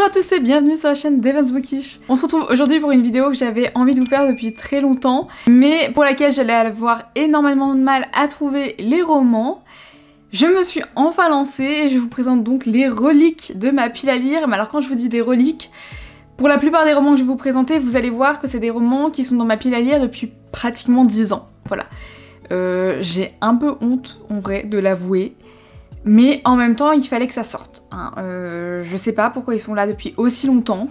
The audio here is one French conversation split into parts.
Bonjour à tous et bienvenue sur la chaîne d'Evans Bookish. On se retrouve aujourd'hui pour une vidéo que j'avais envie de vous faire depuis très longtemps, mais pour laquelle j'allais avoir énormément de mal à trouver les romans. Je me suis enfin lancée et je vous présente donc les reliques de ma pile à lire. Mais alors quand je vous dis des reliques, pour la plupart des romans que je vais vous présenter, vous allez voir que c'est des romans qui sont dans ma pile à lire depuis pratiquement 10 ans. Voilà. J'ai un peu honte en vrai de l'avouer. Mais en même temps, il fallait que ça sorte. Hein. Je sais pas pourquoi ils sont là depuis aussi longtemps,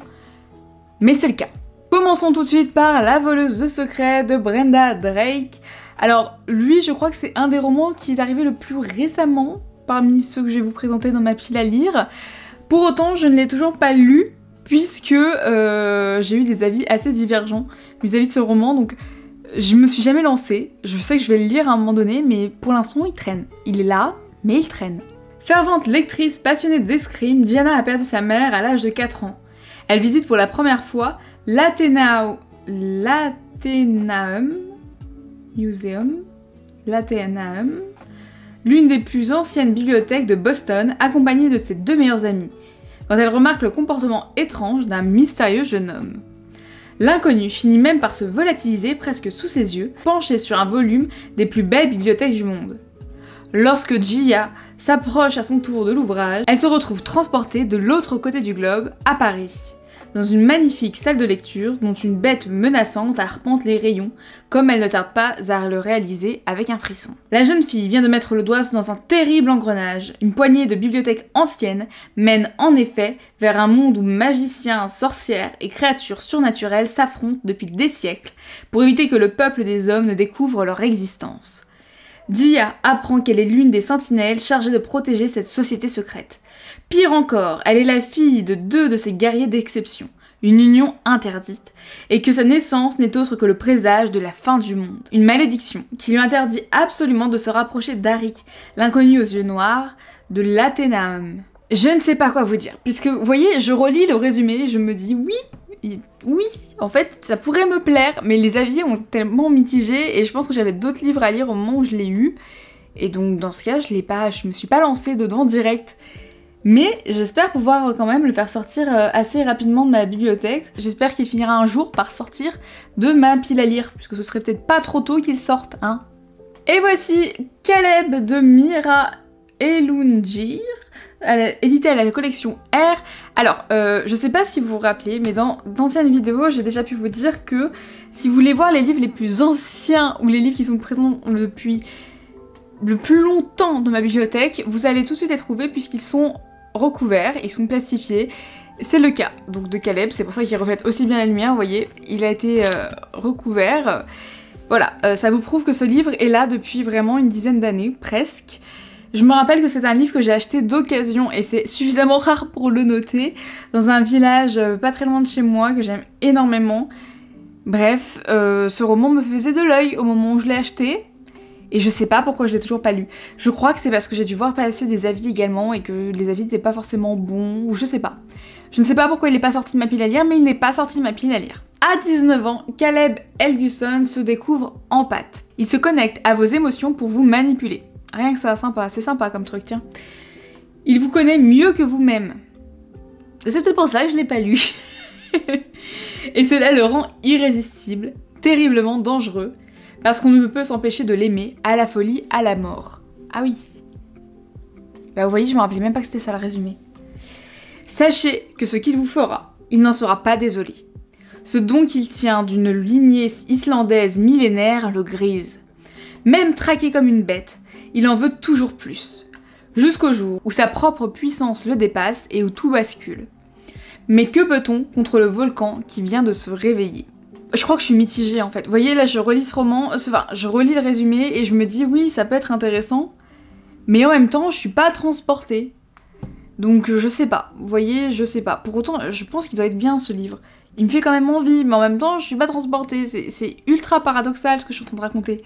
mais c'est le cas. Commençons tout de suite par La voleuse de secrets de Brenda Drake. Alors lui, je crois que c'est un des romans qui est arrivé le plus récemment parmi ceux que je vais vous présenter dans ma pile à lire. Pour autant, je ne l'ai toujours pas lu, puisque j'ai eu des avis assez divergents vis-à-vis de ce roman, donc je me suis jamais lancée. Je sais que je vais le lire à un moment donné, mais pour l'instant, il traîne. Il est là, mais il traîne. Fervente lectrice passionnée d'escrime, Diana a perdu sa mère à l'âge de 4 ans. Elle visite pour la première fois l'Athenaeum Museum, l'une des plus anciennes bibliothèques de Boston, accompagnée de ses deux meilleures amies, quand elle remarque le comportement étrange d'un mystérieux jeune homme. L'inconnu finit même par se volatiliser presque sous ses yeux, penché sur un volume des plus belles bibliothèques du monde. Lorsque Gia s'approche à son tour de l'ouvrage, elle se retrouve transportée de l'autre côté du globe, à Paris, dans une magnifique salle de lecture dont une bête menaçante arpente les rayons, comme elle ne tarde pas à le réaliser avec un frisson. La jeune fille vient de mettre le doigt dans un terrible engrenage. Une poignée de bibliothèques anciennes mène en effet vers un monde où magiciens, sorcières et créatures surnaturelles s'affrontent depuis des siècles pour éviter que le peuple des hommes ne découvre leur existence. Gia apprend qu'elle est l'une des sentinelles chargées de protéger cette société secrète. Pire encore, elle est la fille de deux de ces guerriers d'exception, une union interdite, et que sa naissance n'est autre que le présage de la fin du monde. Une malédiction qui lui interdit absolument de se rapprocher d'Arik, l'inconnu aux yeux noirs, de l'Athenaeum. Je ne sais pas quoi vous dire, puisque vous voyez, je relis le résumé et je me dis oui, en fait, ça pourrait me plaire, mais les avis ont tellement mitigé et je pense que j'avais d'autres livres à lire au moment où je l'ai eu. Et donc dans ce cas, je me suis pas lancée dedans direct. Mais j'espère pouvoir quand même le faire sortir assez rapidement de ma bibliothèque. J'espère qu'il finira un jour par sortir de ma pile à lire, puisque ce serait peut-être pas trop tôt qu'il sorte, hein. Et voici Caleb de Mira Elungir, édité à la collection R. Alors, je sais pas si vous vous rappelez, mais dans d'anciennes vidéos, j'ai déjà pu vous dire que si vous voulez voir les livres les plus anciens ou les livres qui sont présents depuis le plus longtemps dans ma bibliothèque, vous allez tout de suite les trouver puisqu'ils sont recouverts, ils sont plastifiés. C'est le cas donc de Caleb, c'est pour ça qu'il reflète aussi bien la lumière, vous voyez, il a été recouvert. Voilà, ça vous prouve que ce livre est là depuis vraiment une dizaine d'années, presque. Je me rappelle que c'est un livre que j'ai acheté d'occasion et c'est suffisamment rare pour le noter, dans un village pas très loin de chez moi que j'aime énormément. Bref, ce roman me faisait de l'œil au moment où je l'ai acheté et je sais pas pourquoi je l'ai toujours pas lu. Je crois que c'est parce que j'ai dû voir passer des avis également et que les avis n'étaient pas forcément bons, ou je sais pas. Je ne sais pas pourquoi il n'est pas sorti de ma pile à lire, mais il n'est pas sorti de ma pile à lire. À 19 ans, Caleb Helguson se découvre en pâte. Il se connecte à vos émotions pour vous manipuler. Rien que ça, sympa, c'est sympa comme truc, tiens. Il vous connaît mieux que vous-même. C'est peut-être pour ça que je l'ai pas lu. Et cela le rend irrésistible, terriblement dangereux, parce qu'on ne peut s'empêcher de l'aimer, à la folie, à la mort. Ah oui. Bah vous voyez, je me rappelais même pas que c'était ça le résumé. Sachez que ce qu'il vous fera, il n'en sera pas désolé. Ce don qu'il tient d'une lignée islandaise millénaire le grise. Même traqué comme une bête, il en veut toujours plus, jusqu'au jour où sa propre puissance le dépasse et où tout bascule. Mais que peut-on contre le volcan qui vient de se réveiller? Je crois que je suis mitigée en fait. Vous voyez, là je relis ce roman, enfin je relis le résumé et je me dis oui, ça peut être intéressant, mais en même temps je suis pas transportée. Donc je sais pas, vous voyez, je sais pas. Pour autant, je pense qu'il doit être bien ce livre. Il me fait quand même envie, mais en même temps je suis pas transportée. C'est ultra paradoxal ce que je suis en train de raconter.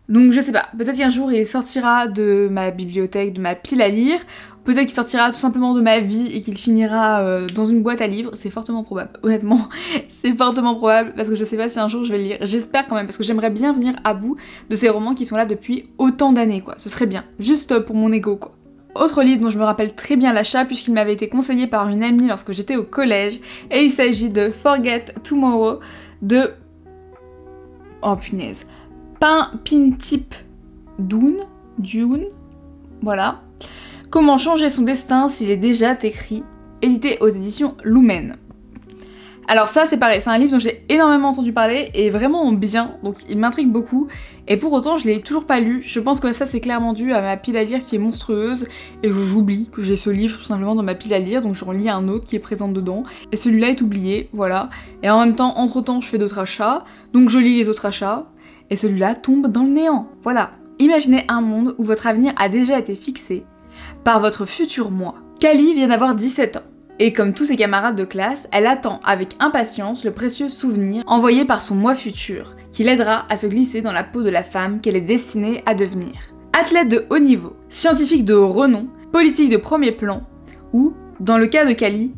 Donc je sais pas, peut-être qu'un jour il sortira de ma bibliothèque, de ma pile à lire, peut-être qu'il sortira tout simplement de ma vie et qu'il finira dans une boîte à livres, c'est fortement probable, honnêtement, c'est fortement probable, parce que je sais pas si un jour je vais le lire, j'espère quand même, parce que j'aimerais bien venir à bout de ces romans qui sont là depuis autant d'années quoi, ce serait bien, juste pour mon ego quoi. Autre livre dont je me rappelle très bien l'achat puisqu'il m'avait été conseillé par une amie lorsque j'étais au collège, et il s'agit de Forget Tomorrow de... Oh punaise. Pintip Dune, voilà. Comment changer son destin s'il est déjà écrit, édité aux éditions Lumen. Alors ça c'est pareil, c'est un livre dont j'ai énormément entendu parler et vraiment bien, donc il m'intrigue beaucoup, et pour autant je l'ai toujours pas lu. Je pense que ça c'est clairement dû à ma pile à lire qui est monstrueuse, et j'oublie que j'ai ce livre tout simplement dans ma pile à lire, donc j'en lis un autre qui est présent dedans, et celui-là est oublié, voilà. Et en même temps, entre temps je fais d'autres achats, donc je lis les autres achats, et celui-là tombe dans le néant, voilà. Imaginez un monde où votre avenir a déjà été fixé par votre futur moi. Callie vient d'avoir 17 ans. Et comme tous ses camarades de classe, elle attend avec impatience le précieux souvenir envoyé par son moi futur, qui l'aidera à se glisser dans la peau de la femme qu'elle est destinée à devenir. Athlète de haut niveau, scientifique de renom, politique de premier plan, ou, dans le cas de Callie,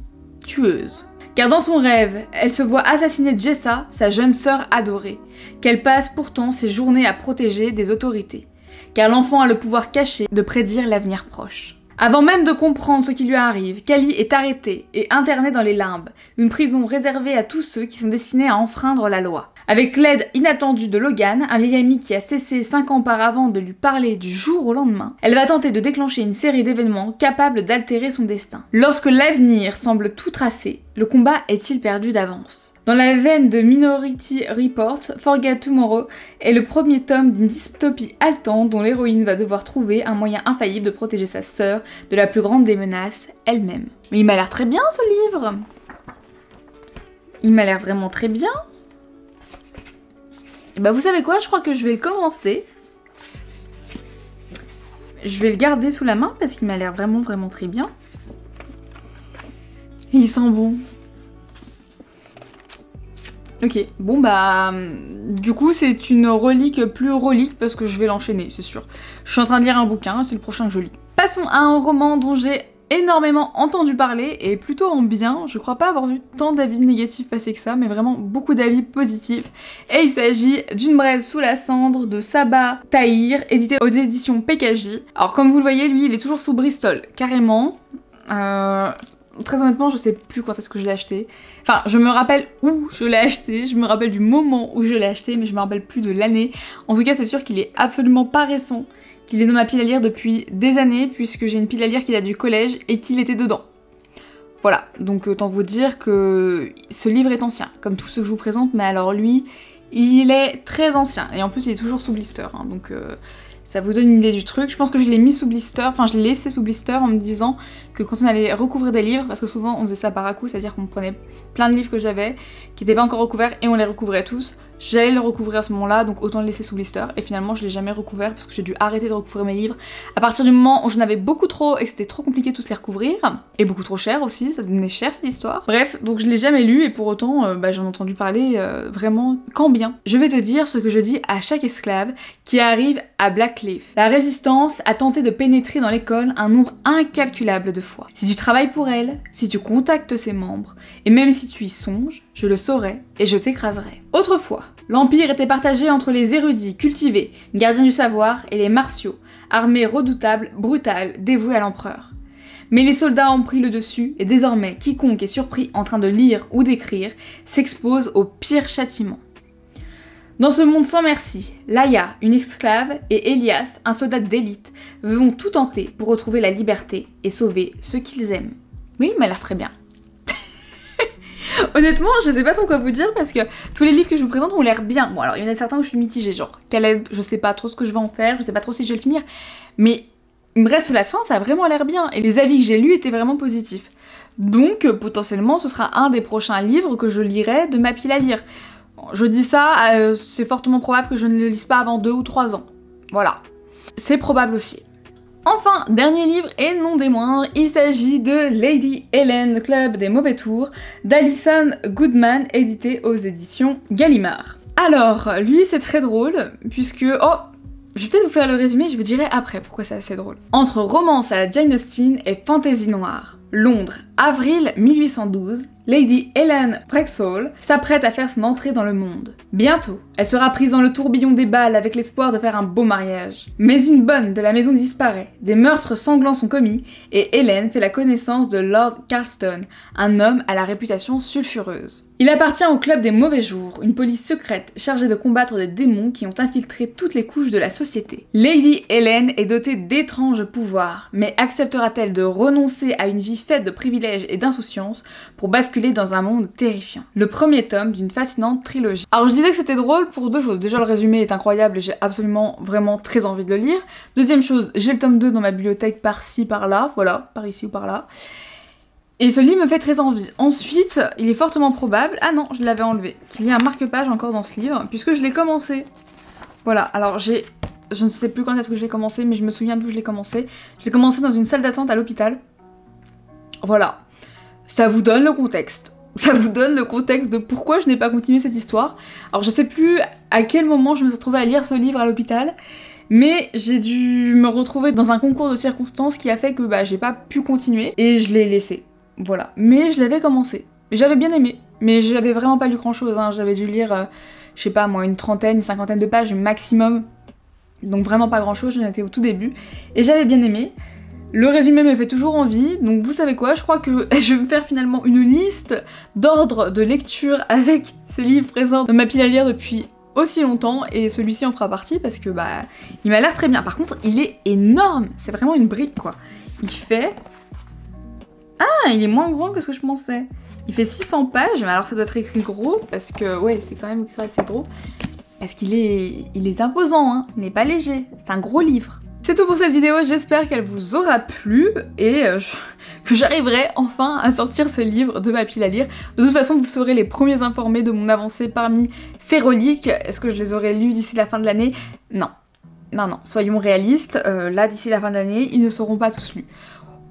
tueuse. Car dans son rêve, elle se voit assassiner Jessa, sa jeune sœur adorée, qu'elle passe pourtant ses journées à protéger des autorités. Car l'enfant a le pouvoir caché de prédire l'avenir proche. Avant même de comprendre ce qui lui arrive, Callie est arrêtée et internée dans les limbes, une prison réservée à tous ceux qui sont destinés à enfreindre la loi. Avec l'aide inattendue de Logan, un vieil ami qui a cessé 5 ans auparavant de lui parler du jour au lendemain, elle va tenter de déclencher une série d'événements capables d'altérer son destin. Lorsque l'avenir semble tout tracé, le combat est-il perdu d'avance ? Dans la veine de Minority Report, Forget Tomorrow est le premier tome d'une dystopie haletante dont l'héroïne va devoir trouver un moyen infaillible de protéger sa sœur de la plus grande des menaces, elle-même. Mais il m'a l'air très bien ce livre. Il m'a l'air vraiment très bien. Et bah vous savez quoi, je crois que je vais le commencer. Je vais le garder sous la main parce qu'il m'a l'air vraiment très bien. Et il sent bon. Ok, bon bah... Du coup c'est une relique plus relique parce que je vais l'enchaîner, c'est sûr. Je suis en train de lire un bouquin, c'est le prochain que je lis. Passons à un roman dont j'ai énormément entendu parler et plutôt en bien. Je crois pas avoir vu tant d'avis négatifs passer que ça, mais vraiment beaucoup d'avis positifs. Et il s'agit d'Une braise sous la cendre de Saba Tahir, édité aux éditions PKJ. Alors comme vous le voyez, lui il est toujours sous Bristol, carrément. Très honnêtement, je sais plus quand est-ce que je l'ai acheté. Enfin, je me rappelle où je l'ai acheté, je me rappelle du moment où je l'ai acheté, mais je me rappelle plus de l'année. En tout cas, c'est sûr qu'il est absolument pas récent, qu'il est dans ma pile à lire depuis des années, puisque j'ai une pile à lire qui date du collège et qu'il était dedans. Voilà, donc autant vous dire que ce livre est ancien, comme tous ceux que je vous présente, mais alors lui, il est très ancien, et en plus il est toujours sous blister, hein, donc... ça vous donne une idée du truc. Je pense que je l'ai mis sous blister, enfin je l'ai laissé sous blister en me disant que quand on allait recouvrir des livres, parce que souvent on faisait ça par à coup, c'est-à-dire qu'on prenait plein de livres que j'avais qui n'étaient pas encore recouverts et on les recouvrait tous, j'allais les recouvrir à ce moment-là, donc autant le laisser sous blister. Et finalement je l'ai jamais recouvert parce que j'ai dû arrêter de recouvrir mes livres à partir du moment où j'en avais beaucoup trop et que c'était trop compliqué de tous les recouvrir, et beaucoup trop cher aussi, ça devenait cher cette histoire. Bref, donc je l'ai jamais lu et pour autant j'en ai entendu parler vraiment quand bien. Je vais te dire ce que je dis à chaque esclave qui arrive à Blackcliff. La résistance a tenté de pénétrer dans l'école un nombre incalculable de fois. Si tu travailles pour elle, si tu contactes ses membres, et même si tu y songes, je le saurai et je t'écraserai. Autrefois, l'Empire était partagé entre les érudits, cultivés, gardiens du savoir, et les martiaux, armées redoutables, brutales, dévouées à l'empereur. Mais les soldats ont pris le dessus, et désormais, quiconque est surpris en train de lire ou d'écrire s'expose au pire châtiment. Dans ce monde sans merci, Laia, une esclave, et Elias, un soldat d'élite, vont tout tenter pour retrouver la liberté et sauver ceux qu'ils aiment. Oui, il m'a l'air très bien. Honnêtement, je sais pas trop quoi vous dire parce que tous les livres que je vous présente ont l'air bien. Bon alors il y en a certains où je suis mitigée, genre Caleb, je sais pas trop ce que je vais en faire, je sais pas trop si je vais le finir, mais Une braise sous la cendre, ça a vraiment l'air bien, et les avis que j'ai lus étaient vraiment positifs. Donc potentiellement ce sera un des prochains livres que je lirai de ma pile à lire. Je dis ça, c'est fortement probable que je ne le lise pas avant 2 ou 3 ans. Voilà. C'est probable aussi. Enfin, dernier livre et non des moindres, il s'agit de Lady Helen, le club des mauvais tours, d'Alison Goodman, édité aux éditions Gallimard. Alors, lui c'est très drôle, puisque... Oh, je vais peut-être vous faire le résumé, je vous dirai après pourquoi c'est assez drôle. Entre romance à la Jane Austen et fantasy noire. Londres, avril 1812, Lady Helen Prexhall s'apprête à faire son entrée dans le monde. Bientôt, elle sera prise dans le tourbillon des bals avec l'espoir de faire un beau mariage. Mais une bonne de la maison disparaît, des meurtres sanglants sont commis, et Helen fait la connaissance de Lord Carlston, un homme à la réputation sulfureuse. Il appartient au club des mauvais jours, une police secrète chargée de combattre des démons qui ont infiltré toutes les couches de la société. Lady Helen est dotée d'étranges pouvoirs, mais acceptera-t-elle de renoncer à une vie faite de privilèges et d'insouciance pour basculer dans un monde terrifiant? Le premier tome d'une fascinante trilogie. Alors je disais que c'était drôle pour deux choses. Déjà le résumé est incroyable et j'ai absolument vraiment très envie de le lire. Deuxième chose, j'ai le tome 2 dans ma bibliothèque par-ci par-là, voilà, par ici ou par-là. Et ce livre me fait très envie. Ensuite, il est fortement probable, ah non, je l'avais enlevé, qu'il y ait un marque-page encore dans ce livre, puisque je l'ai commencé. Voilà, alors je ne sais plus quand est-ce que je l'ai commencé, mais je me souviens d'où je l'ai commencé. Je l'ai commencé dans une salle d'attente à l'hôpital. Voilà. Ça vous donne le contexte. Ça vous donne le contexte de pourquoi je n'ai pas continué cette histoire. Alors je sais plus à quel moment je me suis retrouvée à lire ce livre à l'hôpital, mais j'ai dû me retrouver dans un concours de circonstances qui a fait que j'ai pas pu continuer, et je l'ai laissé. Voilà. Mais je l'avais commencé. J'avais bien aimé, mais j'avais vraiment pas lu grand chose, hein. J'avais dû lire, je sais pas moi, une trentaine, une cinquantaine de pages maximum. Donc vraiment pas grand chose, j'en étais au tout début. Et j'avais bien aimé. Le résumé me fait toujours envie, donc vous savez quoi, je crois que je vais me faire finalement une liste d'ordres de lecture avec ces livres présents dans ma pile à lire depuis aussi longtemps, et celui-ci en fera partie parce que il m'a l'air très bien. Par contre, il est énorme, c'est vraiment une brique quoi. Il fait... Ah, il est moins grand que ce que je pensais. Il fait 600 pages, mais alors ça doit être écrit gros, parce que ouais, c'est quand même écrit assez gros. Parce qu'il est imposant, hein, il n'est pas léger, c'est un gros livre. C'est tout pour cette vidéo, j'espère qu'elle vous aura plu et que j'arriverai enfin à sortir ce livre de ma pile à lire. De toute façon, vous serez les premiers informés de mon avancée parmi ces reliques. Est-ce que je les aurai lus d'ici la fin de l'année? Non. Non, non, soyons réalistes, là d'ici la fin de l'année, ils ne seront pas tous lus.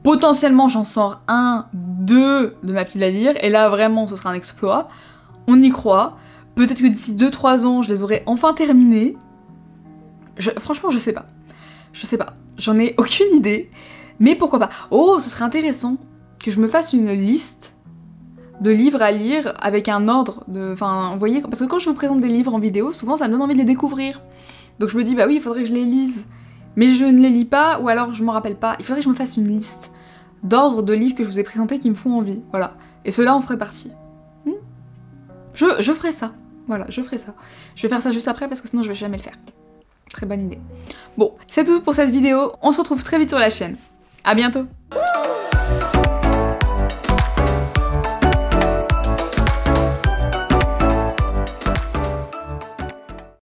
Potentiellement j'en sors 1, 2 de ma pile à lire, et là vraiment ce sera un exploit. On y croit. Peut-être que d'ici 2-3 ans je les aurai enfin terminés. Franchement je sais pas. Je sais pas. J'en ai aucune idée. Mais pourquoi pas. Oh, ce serait intéressant que je me fasse une liste de livres à lire avec un ordre de... Enfin, vous voyez, parce que quand je vous présente des livres en vidéo, souvent ça me donne envie de les découvrir. Donc je me dis, bah oui, il faudrait que je les lise. Mais je ne les lis pas, ou alors je m'en rappelle pas. Il faudrait que je me fasse une liste d'ordre de livres que je vous ai présentés qui me font envie. Voilà. Et ceux-là en ferait partie. Je ferai ça. Voilà, je ferai ça. Je vais faire ça juste après parce que sinon je vais jamais le faire. Très bonne idée. Bon, c'est tout pour cette vidéo. On se retrouve très vite sur la chaîne. À bientôt.